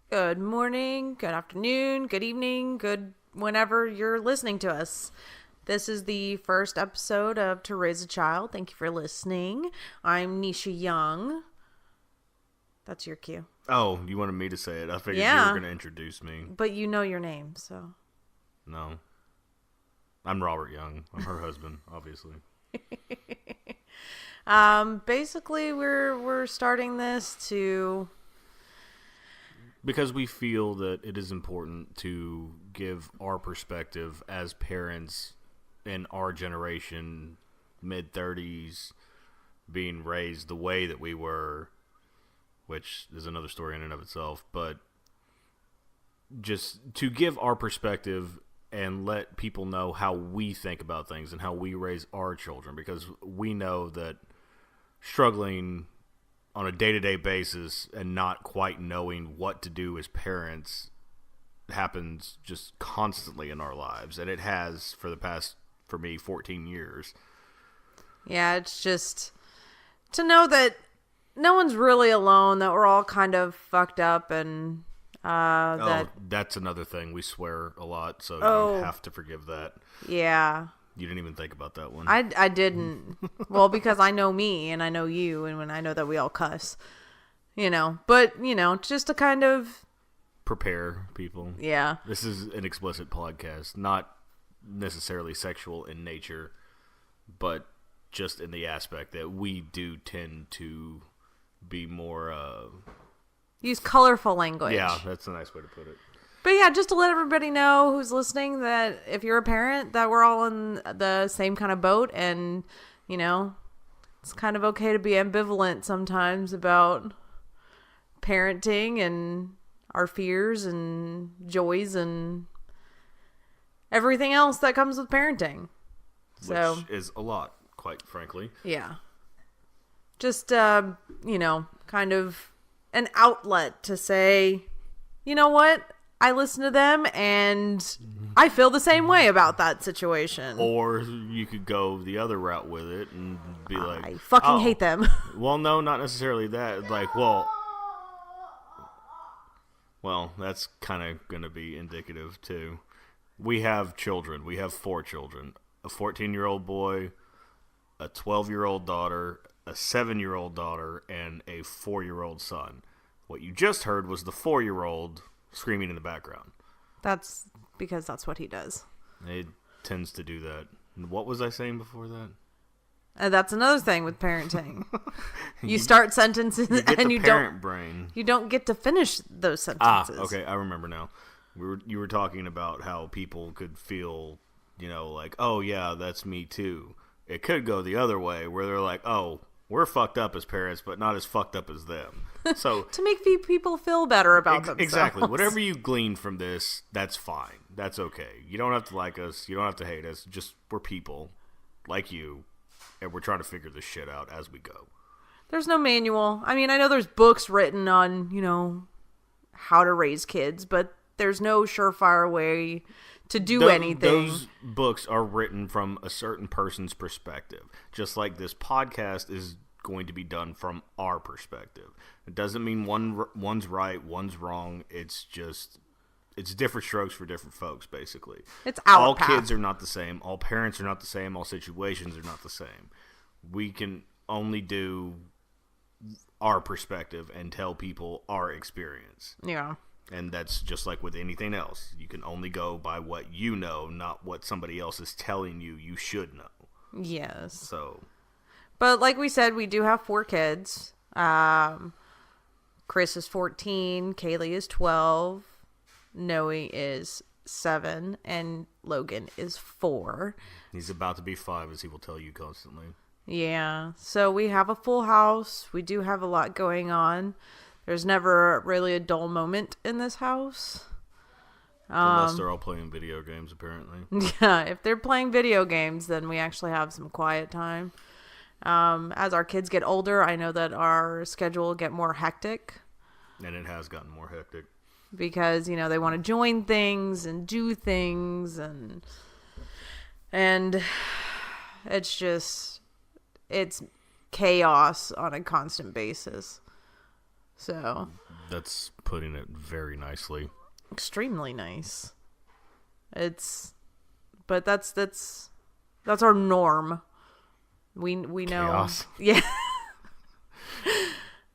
Good morning, good afternoon, good evening, good whenever you're listening to us. This is the first episode of To Raise a Child. Thank you for listening. I'm Nisha Young. That's your cue. Oh, you wanted me to say it. I figured you were going to introduce me. But you know your name, so. No. I'm Robert Young. I'm her husband, obviously. Basically, we're starting this to... Because we feel that it is important to give our perspective as parents in our generation, mid-30s, being raised the way that we were, which is another story in and of itself, but just to give our perspective and let people know how we think about things and how we raise our children, because we know that struggling on a day-to-day basis and not quite knowing what to do as parents happens just constantly in our lives, and it has for the past, for me, 14 years. Yeah, it's just to know that no one's really alone, that we're all kind of fucked up, and that's another thing. We swear a lot, so you have to forgive that. Yeah. You didn't even think about that one. I didn't. Well, because I know me and I know you, and when I know that we all cuss, but just to kind of prepare people. Yeah. This is an explicit podcast, not necessarily sexual in nature, but just in the aspect that we do tend to be more use colorful language. Yeah, that's a nice way to put it. But yeah, just to let everybody know who's listening that if you're a parent, that we're all in the same kind of boat, and it's kind of okay to be ambivalent sometimes about parenting and our fears and joys and everything else that comes with parenting. Which is a lot, quite frankly. Yeah. Just, kind of an outlet to say, you know what? I listen to them and I feel the same way about that situation. Or you could go the other route with it and be like, I fucking hate them. Well, no, not necessarily that. Like, well, that's kind of going to be indicative too. We have children. We have 4 children. A 14-year-old boy, a 12-year-old daughter, a 7-year-old daughter, and a 4-year-old son. What you just heard was the 4-year-old screaming in the background. That's because that's what he does. It tends to do that. What was I saying before that? That's another thing with parenting. You start sentences and you don't get to finish those sentences. Okay, I remember now. You were talking about how people could feel, like, oh yeah, that's me too. It could go the other way where they're like, oh, we're fucked up as parents, but not as fucked up as them. So to make people feel better about themselves. Exactly. Whatever you glean from this, that's fine. That's okay. You don't have to like us. You don't have to hate us. Just we're people like you, and we're trying to figure this shit out as we go. There's no manual. I mean, I know there's books written on, how to raise kids, but there's no surefire way to do anything. Those books are written from a certain person's perspective. Just like this podcast is going to be done from our perspective. It doesn't mean one's right, one's wrong. It's different strokes for different folks, basically. It's our all path. Kids are not the same. All parents are not the same. All situations are not the same. We can only do our perspective and tell people our experience. Yeah. And that's just like with anything else. You can only go by what you know, not what somebody else is telling you should know. Yes. So. But like we said, we do have 4 kids. Chris is 14, Kaylee is 12, Noe is 7, and Logan is 4. He's about to be 5, as he will tell you constantly. Yeah. So we have a full house. We do have a lot going on. There's never really a dull moment in this house. Unless they're all playing video games, apparently. Yeah, if they're playing video games, then we actually have some quiet time. As our kids get older, I know that our schedule will get more hectic. And it has gotten more hectic. Because, they want to join things and do things, and it's chaos on a constant basis. So That's putting it very nicely. extremely nice. But that's our norm. We know Chaos. Yeah.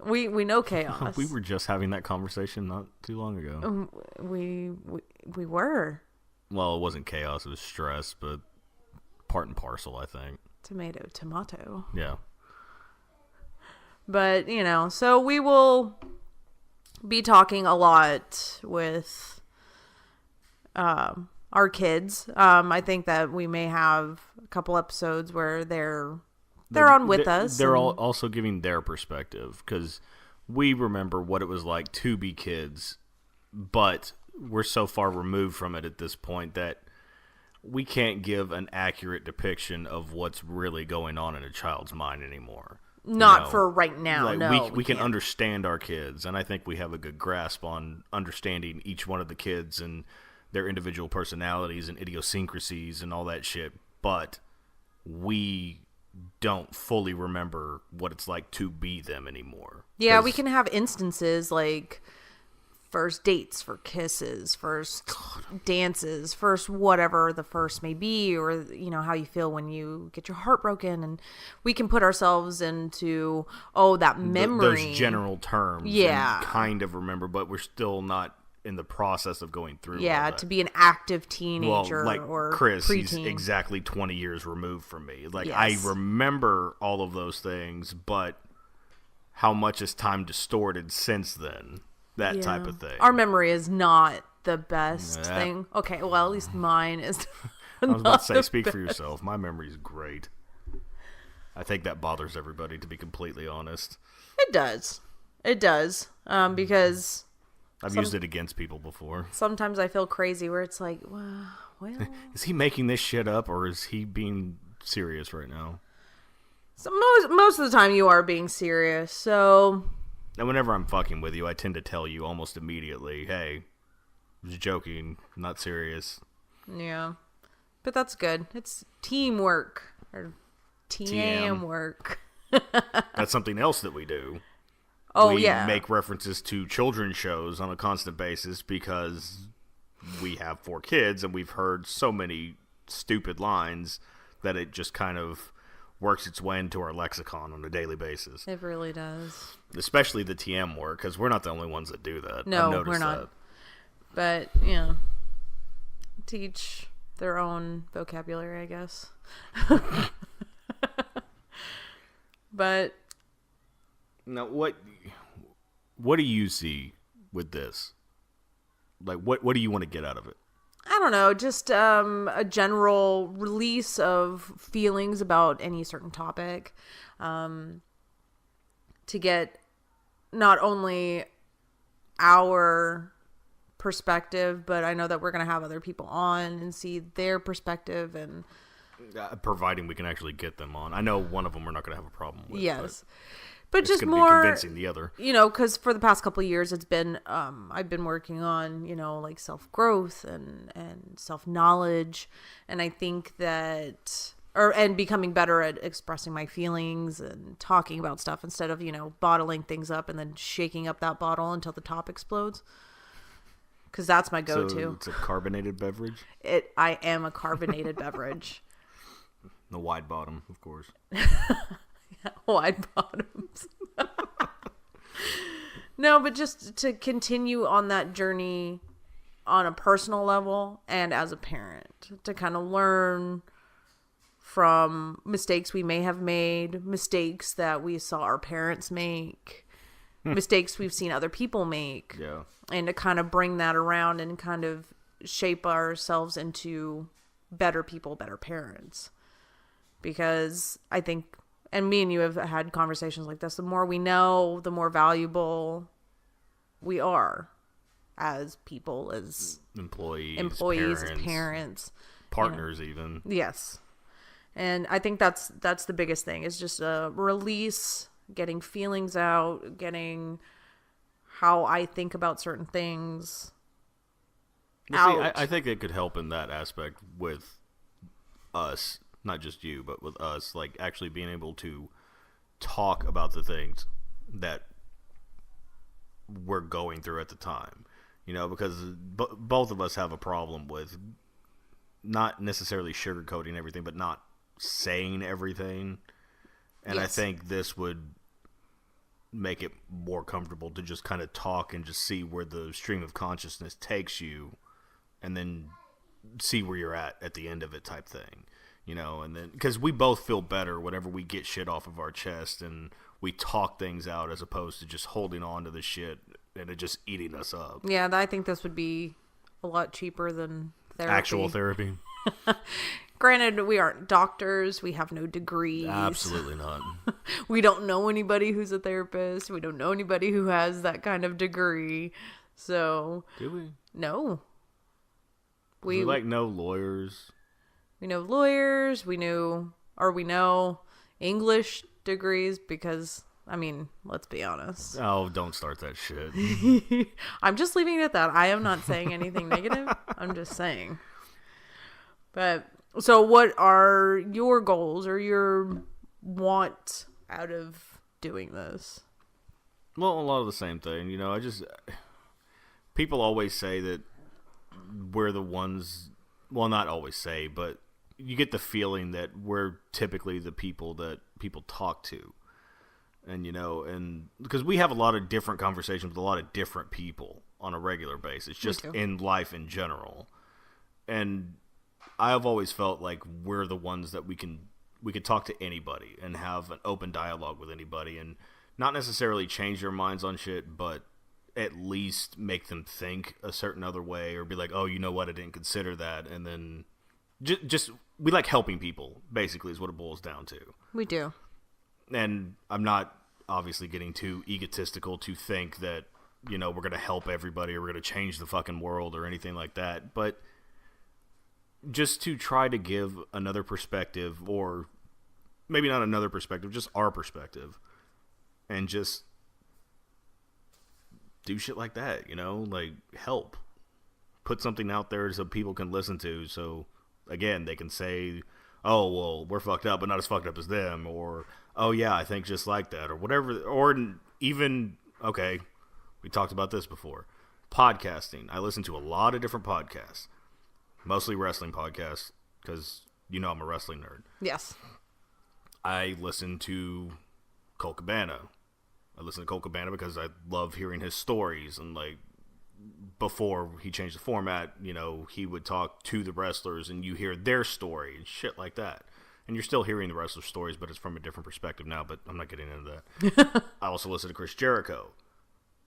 we know chaos. We were just having that conversation not too long ago. We were. Well, it wasn't chaos, it was stress, but part and parcel, I think. Tomato. Yeah. But, so we will be talking a lot with our kids. I think that we may have a couple episodes where they're on with us. They're all also giving their perspective, because we remember what it was like to be kids, but we're so far removed from it at this point that we can't give an accurate depiction of what's really going on in a child's mind anymore. Not for right now. Like, no, we can understand our kids, and I think we have a good grasp on understanding each one of the kids and their individual personalities and idiosyncrasies and all that shit, but we don't fully remember what it's like to be them anymore. Yeah, we can have instances like first dates for kisses, first dances, first whatever the first may be, or how you feel when you get your heart broken, and we can put ourselves into that memory, those general terms, and kind of remember, but we're still not in the process of going through. Yeah, to be an active teenager, like or Chris, preteen. He's exactly 20 years removed from me. Like, yes. I remember all of those things, but how much has time distorted since then? That type of thing. Our memory is not the best thing. Okay, well, at least mine is. I was about to say, speak for yourself. My memory is great. I think that bothers everybody, to be completely honest. It does. Because I've used it against people before. Sometimes I feel crazy where it's like, well. Is he making this shit up, or is he being serious right now? So most of the time you are being serious, so. And whenever I'm fucking with you, I tend to tell you almost immediately, hey, I was joking, I'm not serious. Yeah. But that's good. It's teamwork. Or TM work. That's something else that we do. Oh, we yeah. make references to children's shows on a constant basis because we have 4 kids and we've heard so many stupid lines that it just kind of works its way into our lexicon on a daily basis. It really does. Especially the TM work, because we're not the only ones that do that. No, I've noticed we're not. That. But, teach their own vocabulary, I guess. But now, what do you see with this? Like, what do you want to get out of it? I don't know, just a general release of feelings about any certain topic, to get not only our perspective, but I know that we're going to have other people on and see their perspective, and providing we can actually get them on. I know one of them we're not going to have a problem with. Yes. But just more more, be convincing the other. Because for the past couple of years, it's been, I've been working on, like self-growth and self-knowledge. And I think that, and becoming better at expressing my feelings and talking about stuff instead of, bottling things up and then shaking up that bottle until the top explodes. Because that's my go-to. So it's a carbonated beverage? I am a carbonated beverage. The wide bottom, of course. Wide bottoms. No, but just to continue on that journey on a personal level and as a parent, to kind of learn from mistakes we may have made, mistakes that we saw our parents make, mistakes we've seen other people make. Yeah. And to kind of bring that around and kind of shape ourselves into better people, better parents. Because I think, and me and you have had conversations like this, the more we know, the more valuable we are as people, as employees, parents, partners, even. Yes. And I think that's the biggest thing, is just a release, getting feelings out, getting how I think about certain things out. See, I think it could help in that aspect with us. Not just you, but with us, like actually being able to talk about the things that we're going through at the time. You know, because both of us have a problem with not necessarily sugarcoating everything, but not saying everything. And I think this would make it more comfortable to just kind of talk and just see where the stream of consciousness takes you, and then see where you're at the end of it type thing. You know, and then because we both feel better whenever we get shit off of our chest and we talk things out, as opposed to just holding on to the shit and it just eating us up. Yeah, I think this would be a lot cheaper than therapy. Actual therapy. Granted, we aren't doctors. We have no degrees. Absolutely not. We don't know anybody who's a therapist. We don't know anybody who has that kind of degree. So, do we? No. We like know lawyers. We know lawyers. We know English degrees because, I mean, let's be honest. Oh, don't start that shit. I'm just leaving it at that. I am not saying anything negative. I'm just saying. But, so what are your goals or your want out of doing this? Well, a lot of the same thing. You know, people always say that we're the ones, well, not always say, but you get the feeling that we're typically the people that people talk to. And, you know, and because we have a lot of different conversations with a lot of different people on a regular basis, just in life in general. And I've always felt like we're the ones that we could talk to anybody and have an open dialogue with anybody and not necessarily change their minds on shit, but at least make them think a certain other way or be like, oh, you know what, I didn't consider that. And then just we like helping people, basically, is what it boils down to. We do. And I'm not obviously getting too egotistical to think that, you know, we're going to help everybody or we're going to change the fucking world or anything like that. But just to try to give another perspective, or maybe not another perspective, just our perspective, and just do shit like that, you know, like help. Put something out there so people can listen to, so again, they can say, oh, well, we're fucked up, but not as fucked up as them, or, oh, yeah, I think just like that, or whatever, or even, okay, we talked about this before, podcasting. I listen to a lot of different podcasts, mostly wrestling podcasts, because, you know, I'm a wrestling nerd. Yes. I listen to Colt Cabana. I listen to Colt Cabana because I love hearing his stories, and, like, before he changed the format, you know, he would talk to the wrestlers and you hear their story and shit like that. And you're still hearing the wrestlers' stories, but it's from a different perspective now, but I'm not getting into that. I also listen to Chris Jericho.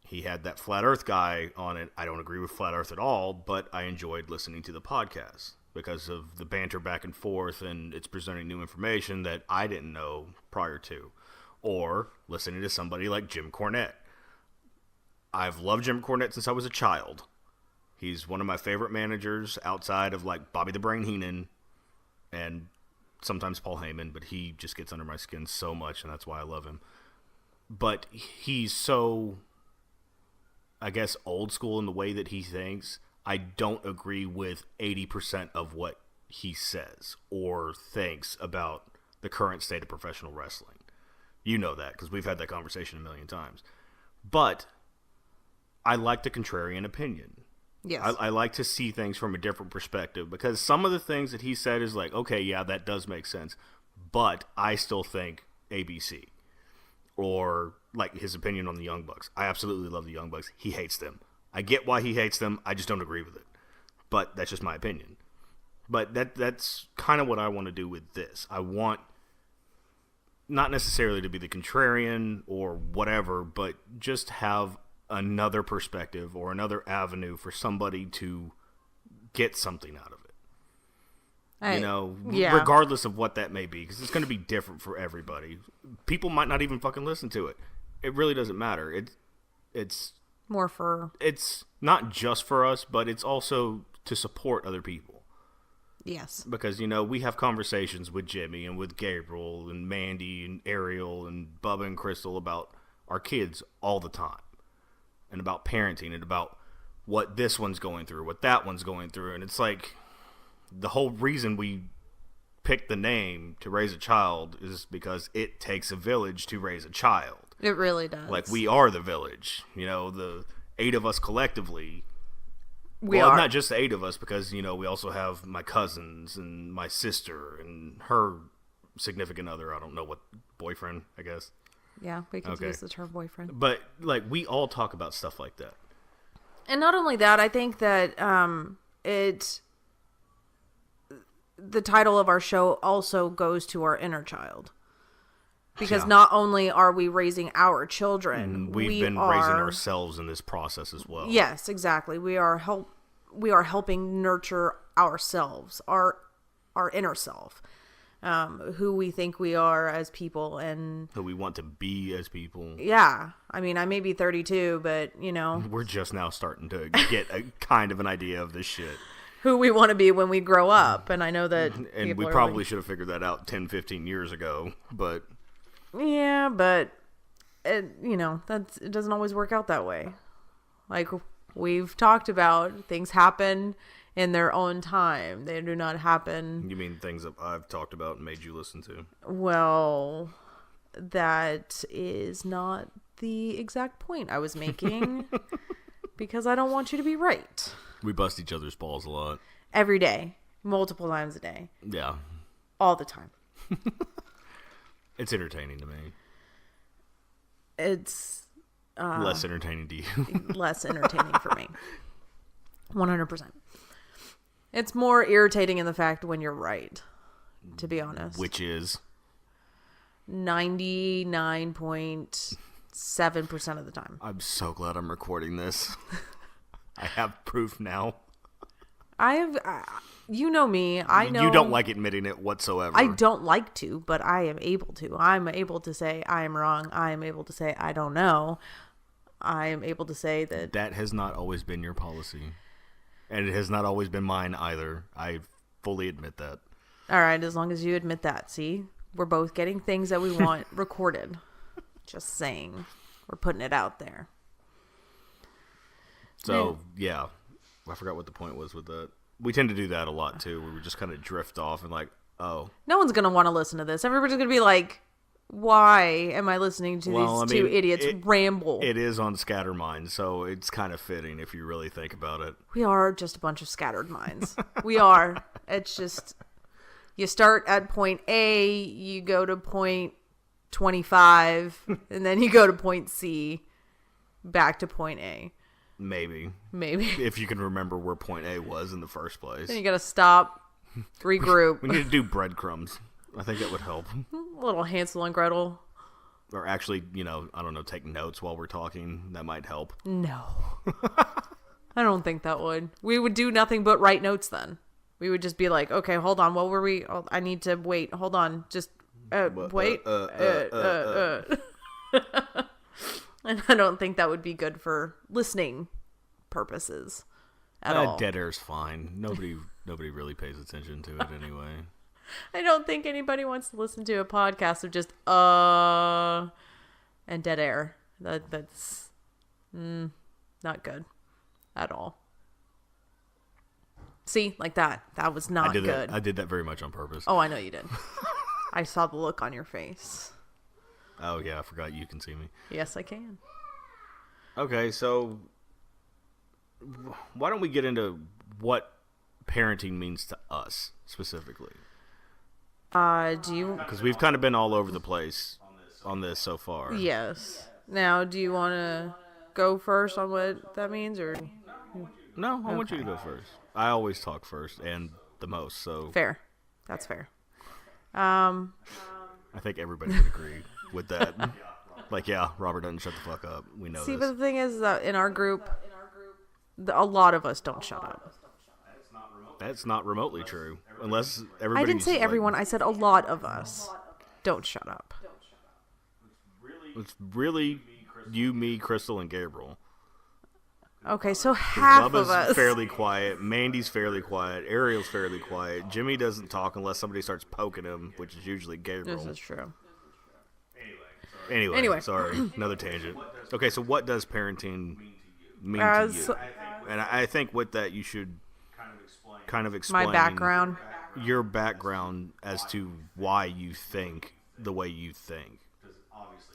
He had that Flat Earth guy on it. I don't agree with Flat Earth at all, but I enjoyed listening to the podcast because of the banter back and forth, and it's presenting new information that I didn't know prior to. Or listening to somebody like Jim Cornette. I've loved Jim Cornette since I was a child. He's one of my favorite managers outside of, like, Bobby the Brain Heenan and sometimes Paul Heyman, but he just gets under my skin so much, and that's why I love him. But he's so, I guess, old school in the way that he thinks. I don't agree with 80% of what he says or thinks about the current state of professional wrestling. You know that, because we've had that conversation a million times. But I like the contrarian opinion. Yes. I like to see things from a different perspective, because some of the things that he said is like, okay, yeah, that does make sense, but I still think ABC. Or like his opinion on the Young Bucks. I absolutely love the Young Bucks. He hates them. I get why he hates them. I just don't agree with it. But that's just my opinion. But that's kind of what I want to do with this. I want not necessarily to be the contrarian or whatever, but just have another perspective or another avenue for somebody to get something out of it. You know, regardless of what that may be, because it's going to be different for everybody. People might not even fucking listen to it. It really doesn't matter. It's more for... It's not just for us, but it's also to support other people. Yes. Because, you know, we have conversations with Jimmy and with Gabriel and Mandy and Ariel and Bubba and Crystal about our kids all the time. And about parenting and about what this one's going through, what that one's going through. And it's like, the whole reason we picked the name To Raise a Child is because it takes a village to raise a child. It really does. Like, we are the village. You know, the 8 of us collectively. We Well, are. not just the 8 of us, because, you know, we also have my cousins and my sister and her significant other. I don't know what, boyfriend, I guess. Yeah, we could Okay. use the term boyfriend. But, like, we all talk about stuff like that. And not only that, I think that the title of our show also goes to our inner child. Because Yeah. not only are we raising our children, And we've been raising ourselves in this process as well. Yes, exactly. We are helping nurture ourselves, our inner self, who we think we are as people, and Who we want to be as people. yeah. I mean, I may be 32, but you know, We're just now starting to get a kind of an idea of this shit. who we want to be when we grow up. And I know that And people we are probably like, should have figured that out 10, 15 years ago. But yeah, but you know, it doesn't always work out that way. Like we've talked about, things happen in their own time. They do not happen. you mean things that I've talked about and made you listen to? Well, that is not the exact point I was making because I don't want you to be right. We bust each other's balls a lot. Every day, multiple times a day, Yeah. all the time. It's entertaining to me. It's Less entertaining to you. less entertaining for me. 100%. It's more irritating in the fact when you're right, to be honest. Which is 99.7% of the time. I'm so glad I'm recording this. I have proof now. I have, you know me. I know You don't like admitting it whatsoever. I don't like to, but I am able to. I'm able to say I am wrong. I am able to say I don't know. I am able to say that. That has not always been your policy. And it has not always been mine either. I fully admit that. All right, as long as you admit that. See, we're both getting things that we want recorded. Just saying. We're putting it out there. So, yeah. I forgot what the point was with that. We tend to do that a lot, too. We just kind of drift off and like, oh. No one's going to want to listen to this. Everybody's going to be like, why am I listening to these two idiots ramble? It is on Scattermind, so it's kind of fitting if you really think about it. We are just a bunch of scattered minds. We are. It's just, you start at point A, you go to point 25, and then you go to point C, back to point A. Maybe. Maybe. If you can remember where point A was in the first place. Then you gotta stop, regroup. We need to do breadcrumbs. I think that would help. A little Hansel and Gretel. Or actually, I don't know, take notes while we're talking. That might help. No. I don't think that would. We would do nothing but write notes then. We would just be like, okay, hold on. What were we? Oh, I need to wait. Hold on. Just wait. And I don't think that would be good for listening purposes at all. Dead air's fine. Nobody really pays attention to it anyway. I don't think anybody wants to listen to a podcast of just and dead air. That's not good at all. See, like that. That was not good. I did that very much on purpose. Oh, I know you did. I saw the look on your face. Oh, yeah, I forgot you can see me. Yes, I can. Okay, so why don't we get into what parenting means to us, specifically? Do you... Because we've kind of been all over the place on this so far. Yes. Now, do you want to go first on what that means, or... No, I want you to go first. I always talk first and the most, so... Fair. That's fair. I think everybody would agree with that. Like, yeah, Robert doesn't shut the fuck up. We know See, this. but the thing is that in our group, a lot of us don't shut up. That's not remotely true. Unless everybody... I didn't say everyone. I said a lot of us don't shut up. It's really you, me, Crystal, and Gabriel. Okay, so half Bubba's of us. fairly quiet. Mandy's fairly quiet. Ariel's fairly quiet. Jimmy doesn't talk unless somebody starts poking him, which is usually Gabriel. This is true. Anyway, sorry, another tangent. Okay, so what does parenting mean to you? And I think with that, you should kind of explain My background. your background as to why you think the way you think.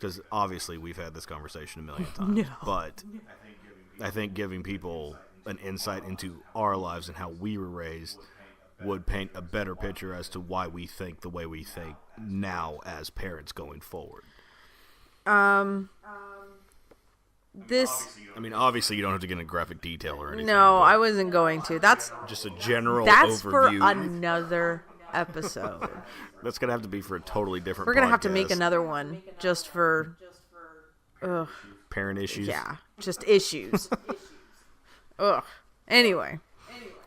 because obviously we've had this conversation a million times. No. But I think giving people an insight into our lives and how we were raised would paint a better picture as to why we think the way we think now as parents going forward. Obviously you don't have to get into graphic detail or anything. No, I wasn't going to. That's just a general that's overview. For another episode. That's gonna have to be for a totally different. We're gonna podcast. have to make another one just for parent issues. Yeah, just issues. Ugh. Anyway,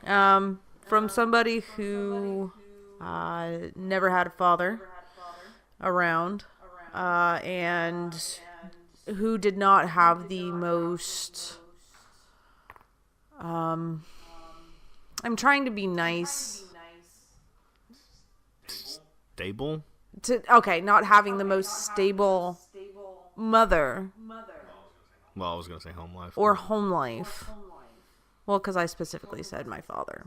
from somebody who never had a father around, and who did not have the most. I'm trying to be nice. Stable? Not having the most stable mother. Well, I was going to say home life. Or home life. Well, because I specifically said my father.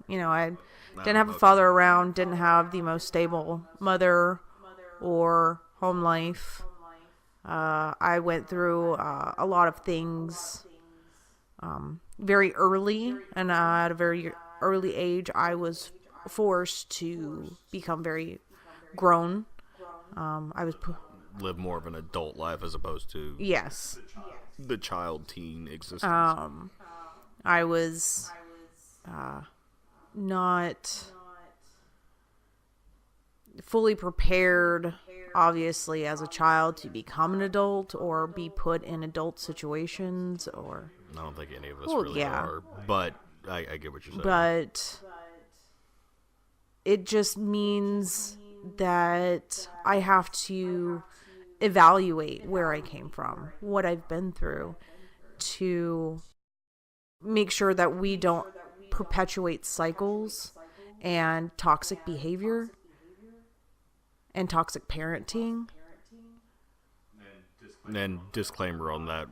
I didn't have a father around, didn't have the most stable mother or home life. I went through a lot of things very early, and at a very early age, I was forced to become very grown. I was live more of an adult life as opposed to the child teen existence. I was not fully prepared, obviously, as a child to become an adult or be put in adult situations. Or I don't think any of us really are, but I get what you're saying. But it just means that I have to evaluate where I came from, what I've been through, to make sure that we don't perpetuate cycles and toxic behavior and toxic parenting. And disclaimer on that,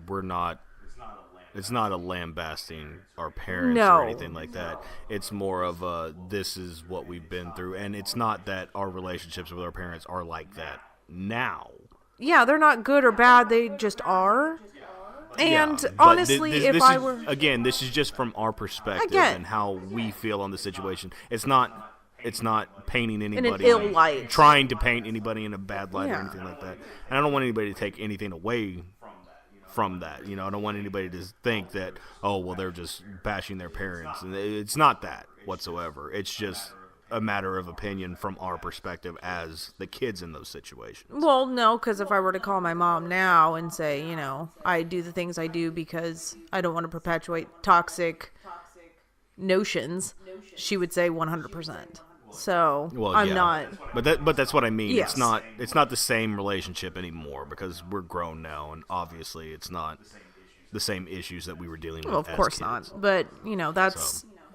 it's not a lambasting our parents No. or anything like that. It's more of this is what we've been through, and it's not that our relationships with our parents are like that now. Yeah, they're not good or bad, they just are. And yeah, honestly, this is just from our perspective and how we feel on the situation. It's not painting anybody in an ill light, trying to paint anybody in a bad light or Yeah. anything like that. And I don't want anybody to take anything away from that. I don't want anybody to think that, oh, well, they're just bashing their parents. And it's not that whatsoever. It's just a matter of opinion from our perspective as the kids in those situations. Well, no, because if I were to call my mom now and say, I do the things I do because I don't want to perpetuate toxic notions, she would say 100%. So I'm not. But that's what I mean. Yes. It's not the same relationship anymore because we're grown now, and obviously it's not the same issues that we were dealing with. Well, of as course kids. not. But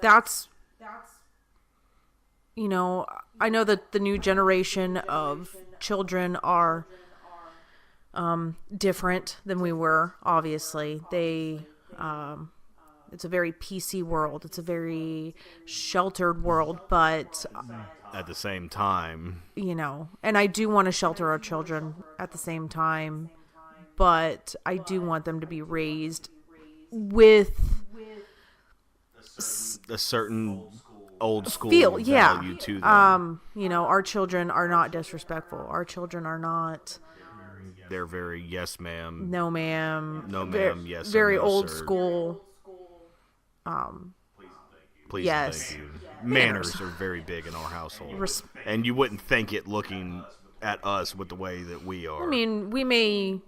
that's. I know that the new generation of children are different than we were. Obviously, it's a very PC world. It's a very sheltered world, but at the same time, and I do want to shelter our children at the same time, but I do want them to be raised with a certain old school value to them. Our children are not disrespectful. Our children are not. They're very yes, ma'am. No, ma'am. No, ma'am. Yes. Very no, old sir. school. Please Yes. and thank you. Manners are very big in our household, and you wouldn't think it looking at us with the way that we are. I mean, we may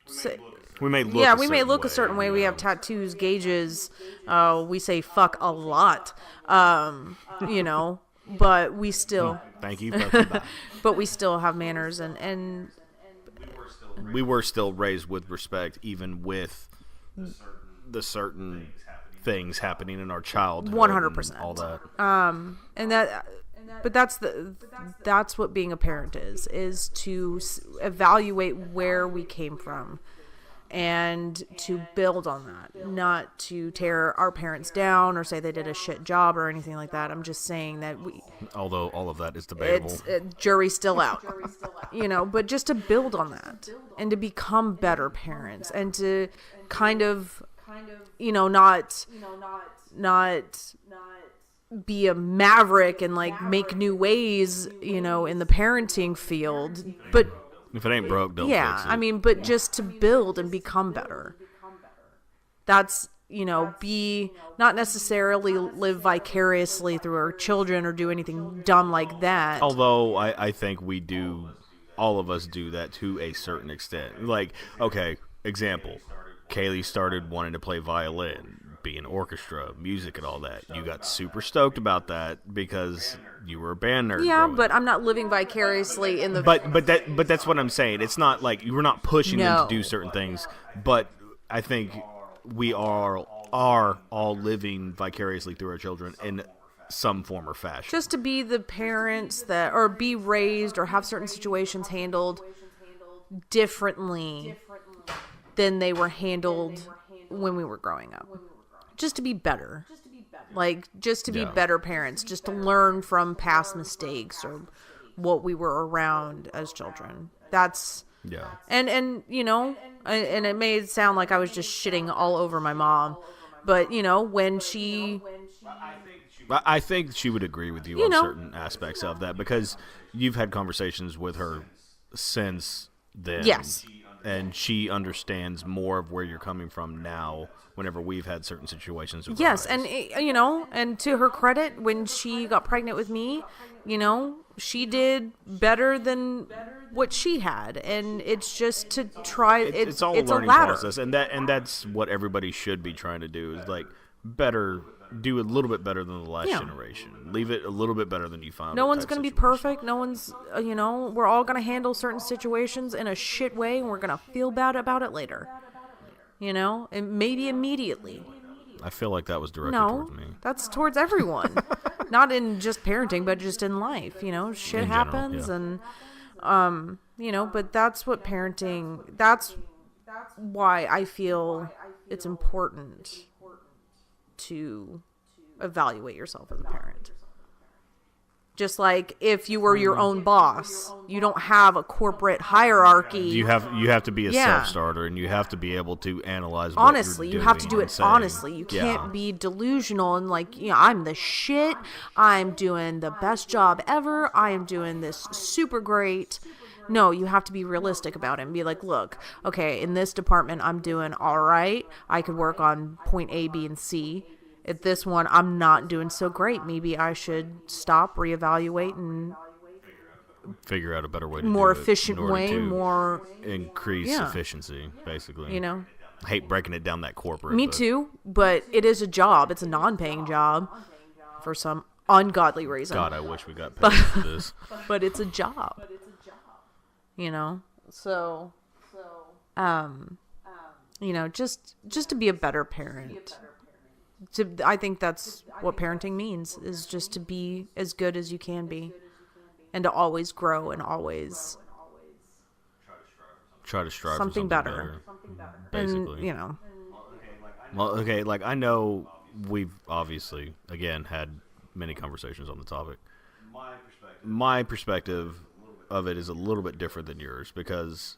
say, we may look. yeah, we may look a certain way. We have tattoos, gauges. We say fuck a lot. But we still. Thank you. But we still have manners, and we were still raised with respect, even with the certain things happening in our childhood. 100%. All that. But that's what being a parent is to evaluate where we came from and to build on that, not to tear our parents down or say they did a shit job or anything like that. I'm just saying that although all of that is debatable. Jury's still out, but just to build on that and to become better parents and to kind of, not be a maverick and like make new ways, in the parenting field, but if it ain't broke, don't fix it. But just to build and become better. That's, be not necessarily live vicariously through our children or do anything dumb like that. Although I think we do, all of us do that to a certain extent. Like, okay, example, Kaylee started wanting to play violin, be in orchestra, music and all that. You got super stoked about that because you were a band nerd. Yeah, but I'm not living vicariously in the. But that's what I'm saying. It's not like you were not pushing them to do certain things. But I think we are all living vicariously through our children in some form or fashion. Just to be the parents that, or be raised or have certain situations handled differently than they were handled when we were growing up. Just to be better. Like, just to be better parents. Just to learn from past mistakes or what we were around as children. That's... Yeah. And and it may sound like I was just shitting all over my mom. But, when she... I think she would agree with you on certain aspects of that. Because you've had conversations with her since then. Yes. And she understands more of where you're coming from now whenever we've had certain situations arise. Yes, and and to her credit, when she got pregnant with me, she did better than what she had, and it's just to try. It's all a learning process, and that's what everybody should be trying to do is like do a little bit better than the last generation. Leave it a little bit better than you found. No one's going to be perfect. No one's, we're all going to handle certain situations in a shit way, and we're going to feel bad about it later. And maybe immediately. I feel like that was directed towards me. That's towards everyone. Not in just parenting, but just in life. Shit in happens, general, and, but that's what parenting, that's why I feel it's important to evaluate yourself as a parent. Just like if you were your own boss, you don't have a corporate hierarchy. You have to be a self-starter, and you have to be able to analyze what honestly. You're you have to do it saying. honestly. You can't be delusional and like, I'm the shit. I'm doing the best job ever. I am doing this super great. No, you have to be realistic about it and be like, look, okay, in this department, I'm doing all right. I could work on point A, B, and C. At this one, I'm not doing so great. Maybe I should stop, reevaluate, and figure out a better way to more do efficient it way, more increase efficiency, basically. I hate breaking it down that corporate. Me too, but it is a job. It's a non-paying job for some ungodly reason. God, I wish we got paid for this. But it's a job. So just to be a better parent. I think that's what parenting means, is just to be as good as you can be and to always grow and always try to strive something for better. Basically. And, Well, okay, like I know we've obviously, again, had many conversations on the topic. My perspective of it is a little bit different than yours because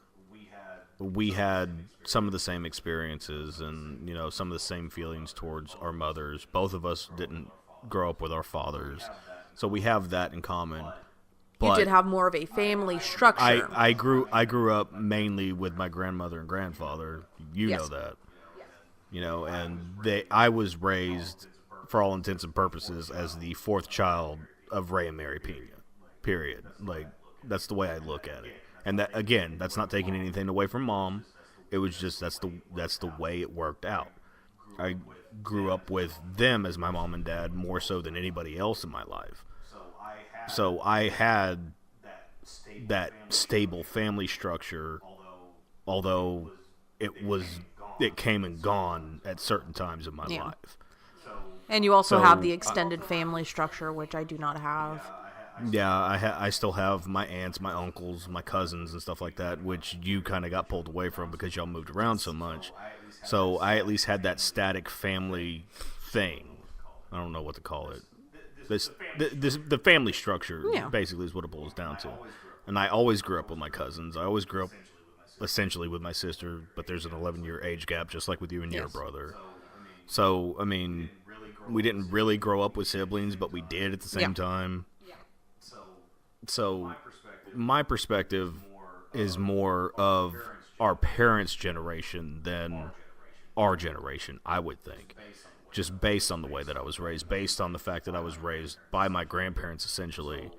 we had some of the same experiences and, some of the same feelings towards our mothers. Both of us didn't grow up with our fathers. So we have that in common. But you did have more of a family structure. I grew up mainly with my grandmother and grandfather. You Yes. know that. And I was raised, for all intents and purposes, as the fourth child of Ray and Mary Pena. Period. Like, that's the way I look at it. And that, again, that's not taking anything away from Mom. It was just that's the way it worked out. I grew up with them as my mom and dad more so than anybody else in my life. So I had that stable family structure, although it came and gone at certain times in my life. And you also have the extended family structure, which I do not have. Yeah, I still have my aunts, my uncles, my cousins, and stuff like that, which you kind of got pulled away from because y'all moved around so much. So I at least had that static family thing. I don't know what to call it. The family structure Yeah. basically is what it boils down to. And I always grew up with my cousins. I always grew up essentially with my sister, but there's an 11-year age gap, just like with you and your Yes. brother. So, I mean, we didn't really grow up with siblings, but we did at the same Yeah. time. So, my perspective is more of our parents' generation than our generation, I would think. Just based on the way that I was raised, based on the fact that I was raised by my grandparents, essentially.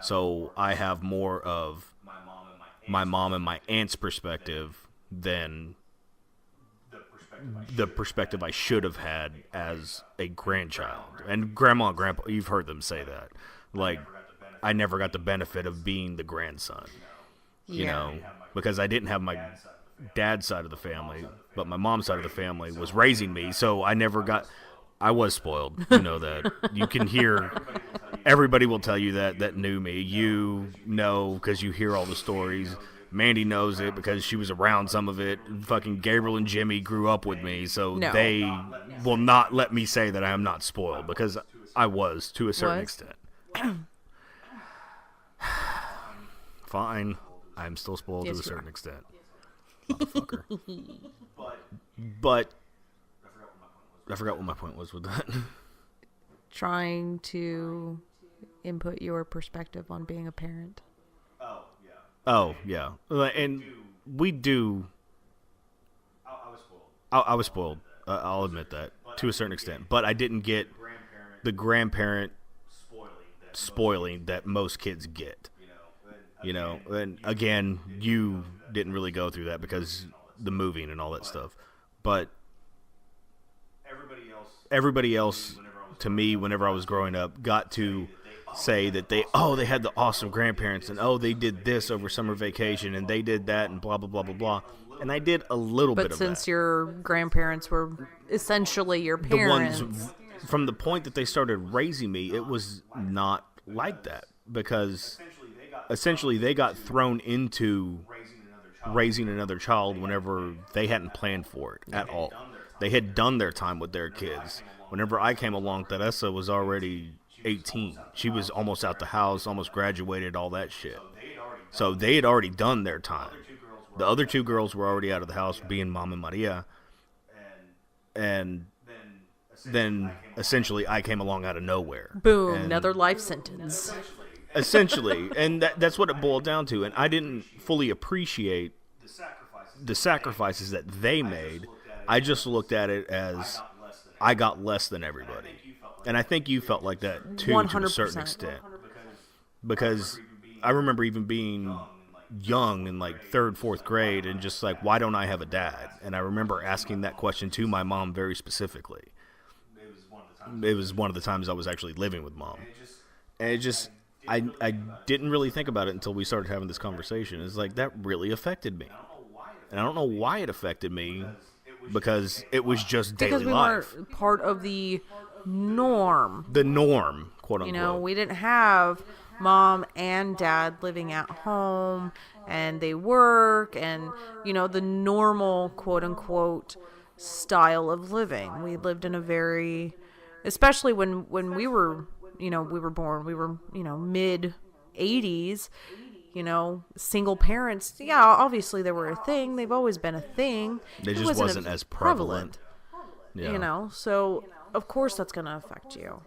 So, I have more of my mom and my aunt's perspective than the perspective I should have had as a grandchild. And grandma and grandpa, you've heard them say that. Like, I never got the benefit of being the grandson, you know, because I didn't have my dad's side of the family, but my mom's side of the family was raising me, so I was spoiled, you know that. You can hear, everybody will tell you that knew me. You know, because you hear all the stories. Mandy knows it because she was around some of it. Fucking Gabriel and Jimmy grew up with me, so No. they will not let me say that I am not spoiled, because I was, to a certain extent. Fine. I'm still spoiled Yes, to a you certain are. extent. Motherfucker. But I forgot what my point was with that. Trying to input your perspective on being a parent. Oh, yeah. And we do... I was spoiled. I'll admit that, to a certain extent. But I didn't get the grandparent spoiling that most kids get. You know, and again, you didn't really go through that because the moving and all that stuff. But everybody else, to me, whenever I was growing up, got to say that they had the awesome grandparents, and they did this over summer vacation, and they did that, and blah, blah, blah, blah, blah. And I did a little bit But of that. since your grandparents were essentially your The parents, ones, from the point that they started raising me, it was not like that, because essentially they got thrown into raising another child whenever they hadn't planned for it at all. They had done their time with their kids. Whenever I came along, Teresa was already 18. She was almost out the house, almost graduated, all that shit. So they had already done their time. The other two girls were already out of the house, being Mom and Maria. And then essentially I came along out of nowhere. boom, And another life sentence. essentially, and that's what it boiled down to. And I didn't fully appreciate the sacrifices that they made. I just looked at it as I got less than everybody. And I think you felt like that too, to a 100%. certain extent. Because I remember even being young in like 3rd, 4th grade and just like, why don't I have a dad? And I remember asking that question to my mom very specifically. It was one of the times I was actually living with Mom. And it just, I didn't really think about it until we started having this conversation. It's like, that really affected me. And I don't know why it affected me, because it was just daily Because we life. weren't part of the norm. The norm, quote unquote. You know, we didn't have mom and dad living at home, and they work, and, you know, the normal, quote unquote, style of living. We lived in a very, especially when we were, you know, we were born, we were, you know, mid 80s, you know, single parents. Yeah, obviously they were a thing. They've always been a thing. They It just wasn't as prevalent. Yeah. You know, so of course that's going to affect you.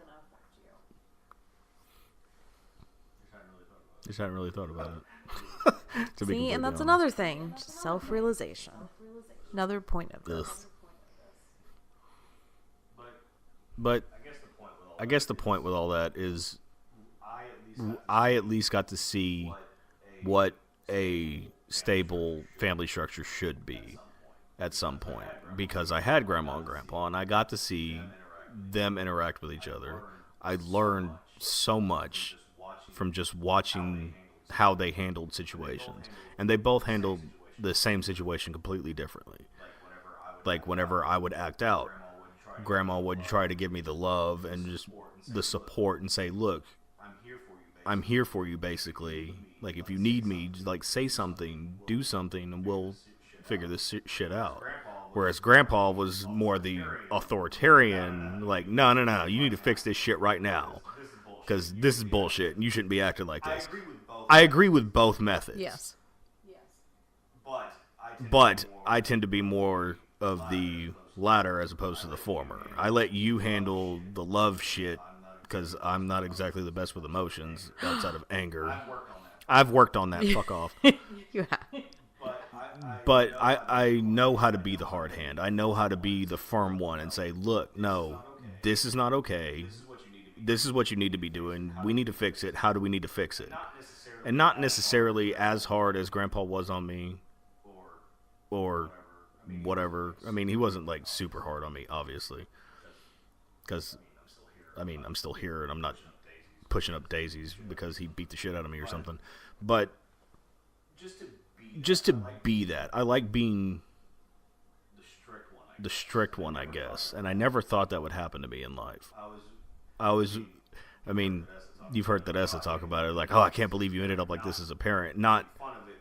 Just hadn't really thought about it. To be See, completely and that's honest. another thing, just self-realization. Another point of Ugh. this. But I guess the point with all that is I at least got to see what a stable family structure should be at some point, because I had grandma and grandpa, and I got to see them interact with each other. I learned so much from just watching how they handled situations, and they both handled the same situation completely differently. Like whenever I would act out, grandma would try to give me the love and just the support and say, look, I'm here for you, basically. Like, if you need me, like, say something, do something, and we'll figure this shit out. Whereas Grandpa was more the authoritarian, like, no, you need to fix this shit right now. Because this is bullshit, and you shouldn't be acting like this. I agree with both methods. Yes. But I tend to be more of the latter as opposed to the former. I let you handle the love shit because I'm not exactly the best with emotions outside of anger. I've worked on that. Fuck off. You have. But I know how to be the hard hand. I know how to be the firm one and say, look, no, this is not okay. This is what you need to be doing. We need to fix it. How do we need to fix it? And not necessarily as hard as Grandpa was on me or whatever. I mean, he wasn't like super hard on me, obviously. Because, I mean, I'm still here and I'm not pushing up daisies because he beat the shit out of me or something. But just to be that. I like being the strict one, I guess. And I never thought that would happen to me in life. I mean, you've heard Teresa talk about it, like, oh, I can't believe you ended up like this as a parent. Not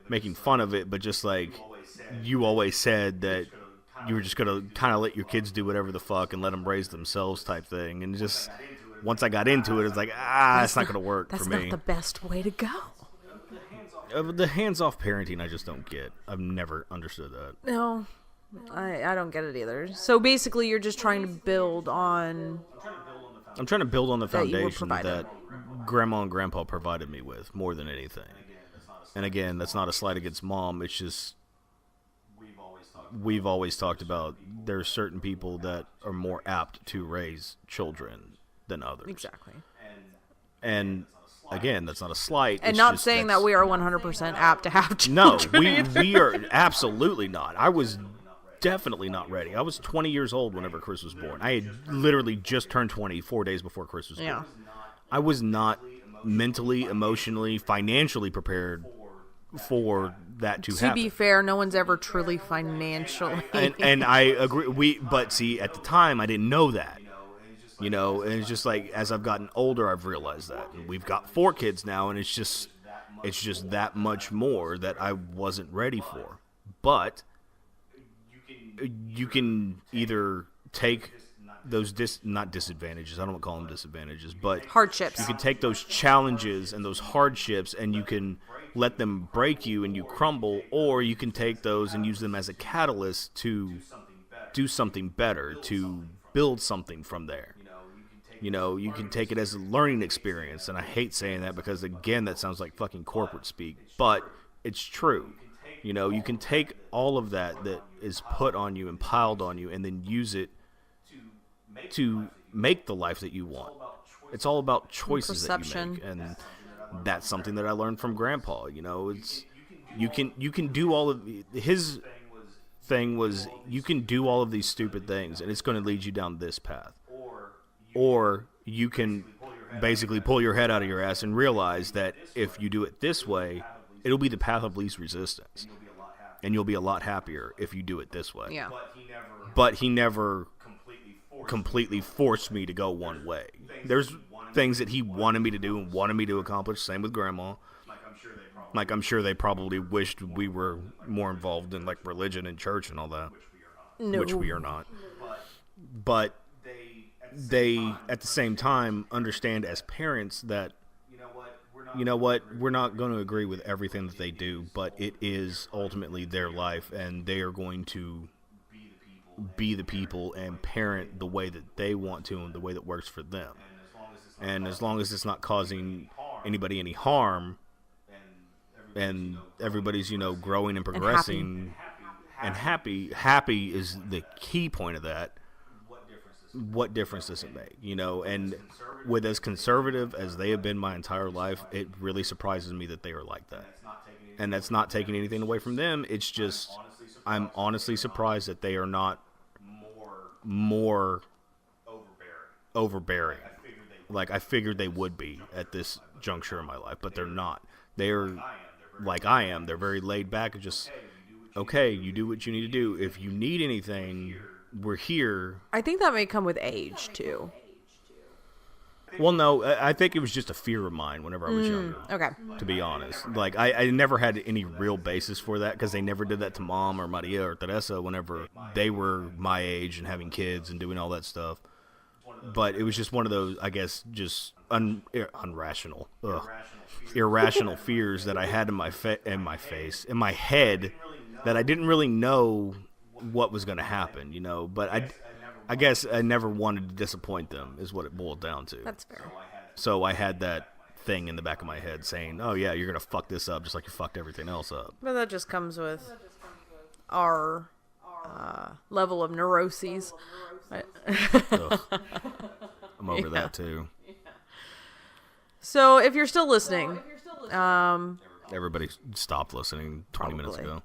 making fun of it, but just like, you always said that you were just going to kind of let your kids do whatever the fuck and let them raise themselves type thing. And just, once I got into it, it's like, it's not going to work for me. That's not the best way to go. The hands-off parenting, I just don't get. I've never understood that. No, I don't get it either. So basically, you're just trying to build on... I'm trying to build on the foundation that that Grandma and Grandpa provided me with more than anything. And again, that's not a slight against Mom. It's just we've always talked about there are certain people that are more apt to raise children than others. Exactly. And again, that's not a slight. And not saying that we are 100% apt to have children. No, we are absolutely not. I was definitely not ready. I was 20 years old whenever Chris was born. I had literally just turned 20 4 days before Chris was born. I was not mentally, emotionally, financially prepared for that to happen. To be fair, no one's ever truly financially. And I agree. But see, at the time, I didn't know that. You know, and it's just like, as I've gotten older, I've realized that. And we've got 4 kids now, and it's just that much more that I wasn't ready for. But you can either take those not disadvantages, I don't call them disadvantages, but hardships. You can take those challenges and those hardships and you can let them break you and you crumble, or you can take those and use them as a catalyst to do something better, to build something from there. You know, you can take it as a learning experience, and I hate saying that because, again, that sounds like fucking corporate speak, but it's true. You know, you can take all of that is put on you and piled on you and then use it to make the life that you want. It's all about choices that you make, and that's something that I learned from Grandpa. You know, it's you can do all of his thing was you can do all of these stupid things, and it's going to lead you down this path, or you can basically pull your head out of your ass and realize that if you do it this way, it'll be the path of least resistance, and you'll be a lot happier if you do it this way. Yeah. But he never completely forced me to go one way. There's things that he wanted me to do and wanted me to accomplish. Same with Grandma. Like, I'm sure they probably wished we were more involved in, like, religion and church and all that. No. Which we are not. But they, at the same time, understand as parents that, you know what, we're not going to agree with everything that they do, but it is ultimately their life, and they are going to be the people and parent the way that they want to and the way that works for them. And as long as it's not causing anybody any harm, and everybody's, you know, growing and progressing and happy is the key point of that. What difference does it make? You know, and with as conservative as they have been my entire life, it really surprises me that they are like that. And that's not taking anything away from them. It's just, I'm honestly surprised that they are not more overbearing. Like, I figured they would be at this juncture in my life, but they're not. They're like I am. They're very laid back and just, okay, you do what you need to do. If you need anything, we're here. I think that may come with age, too. Well, no, I think it was just a fear of mine whenever I was younger. Okay. To be honest, like I never had any real basis for that because they never did that to Mom or Maria or Teresa whenever they were my age and having kids and doing all that stuff. But it was just one of those, I guess, just irrational fears that I had in my head that I didn't really know what was going to happen, you know. But I guess I never wanted to disappoint them is what it boiled down to. That's fair. So I had that thing in the back of my head saying, oh yeah, you're going to fuck this up just like you fucked everything else up. But that just comes with our level of neuroses. I'm over that too. So if you're still listening, everybody stopped listening 20 minutes ago.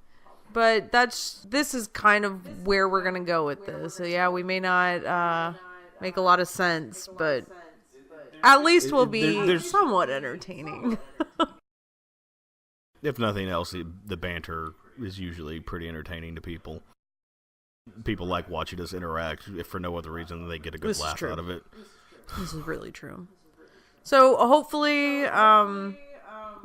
But this is kind of where we're gonna go with this. So yeah, we may not make a lot of sense, but at least we'll be somewhat entertaining. If nothing else, the banter is usually pretty entertaining to people. People like watching us interact if for no other reason than they get a good laugh out of it. This is really true. So hopefully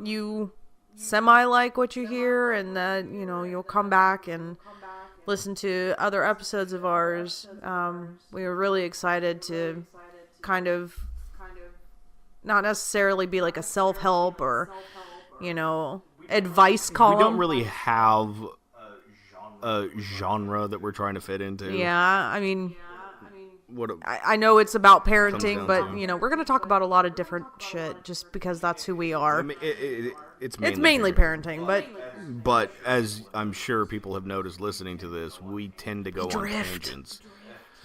you semi-like what you hear and that, you know, you'll come back and listen to other episodes of ours. We were really excited to kind of not necessarily be like a self-help or, you know, advice column. We don't really have a genre that we're trying to fit into. Yeah, I mean, I know it's about parenting, but you know, we're going to talk about a lot of different shit just because that's who we are. I mean, it's mainly parenting, but as I'm sure people have noticed listening to this, we tend to go on tangents.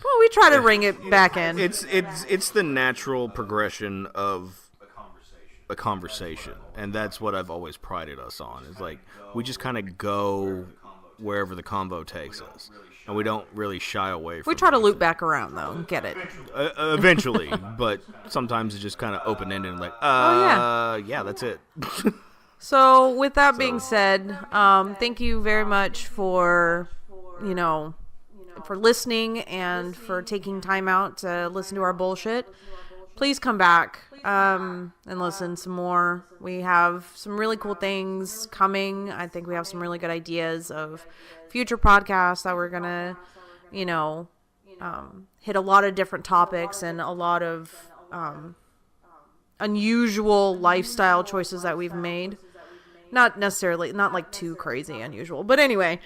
Well, we try to ring it back in. It's the natural progression of a conversation, and that's what I've always prided us on. It's like we just kind of go wherever the convo takes us, and we don't really shy away from We try to loop back around, though. Get it? Eventually, but sometimes it's just kind of open-ended and like, yeah, that's it. So, with that being said, thank you very much for, you know, for listening and for taking time out to listen to our bullshit. Please come back and listen some more. We have some really cool things coming. I think we have some really good ideas of future podcasts that we're gonna, you know, hit a lot of different topics and a lot of unusual lifestyle choices that we've made. Not necessarily, not like too crazy unusual, but anyway,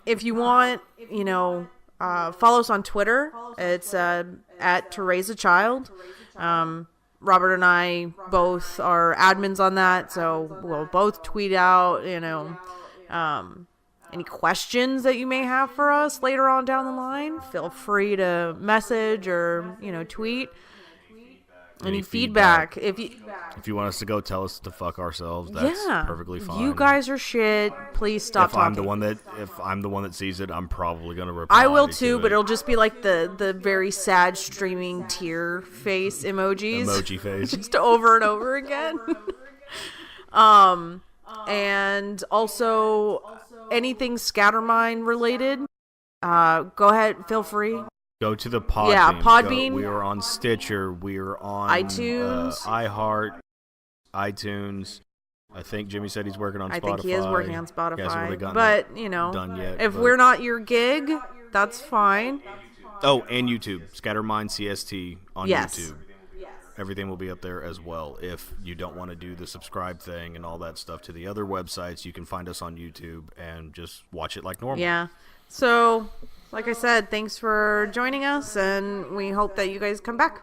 if you want, you know, follow us on Twitter. It's at To Raise a Child. Robert and I both are admins on that, so we'll both tweet out, you know, any questions that you may have for us later on down the line. Feel free to message or, you know, tweet. Any feedback. If you want us to go tell us to fuck ourselves, that's perfectly fine. You guys are shit. Please stop talking. If I'm the one that sees it, I'm probably gonna reply. I will too, but it'll just be like the very sad streaming tear face emojis. Emoji face. Just over and over again. And also anything Scattermine related. Go ahead, feel free. Go to the Podbean. Yeah, Podbean. We are on Stitcher. We are on iTunes. iHeart. iTunes. I think Jimmy said he's working on Spotify. I think he is working on Spotify. He hasn't really gotten but, you know, done yet, if we're not your gig, that's fine. Oh, and YouTube. Scattermine CST on yes. YouTube. Everything will be up there as well. If you don't want to do the subscribe thing and all that stuff to the other websites, you can find us on YouTube and just watch it like normal. Yeah. So, like I said, thanks for joining us, and we hope that you guys come back.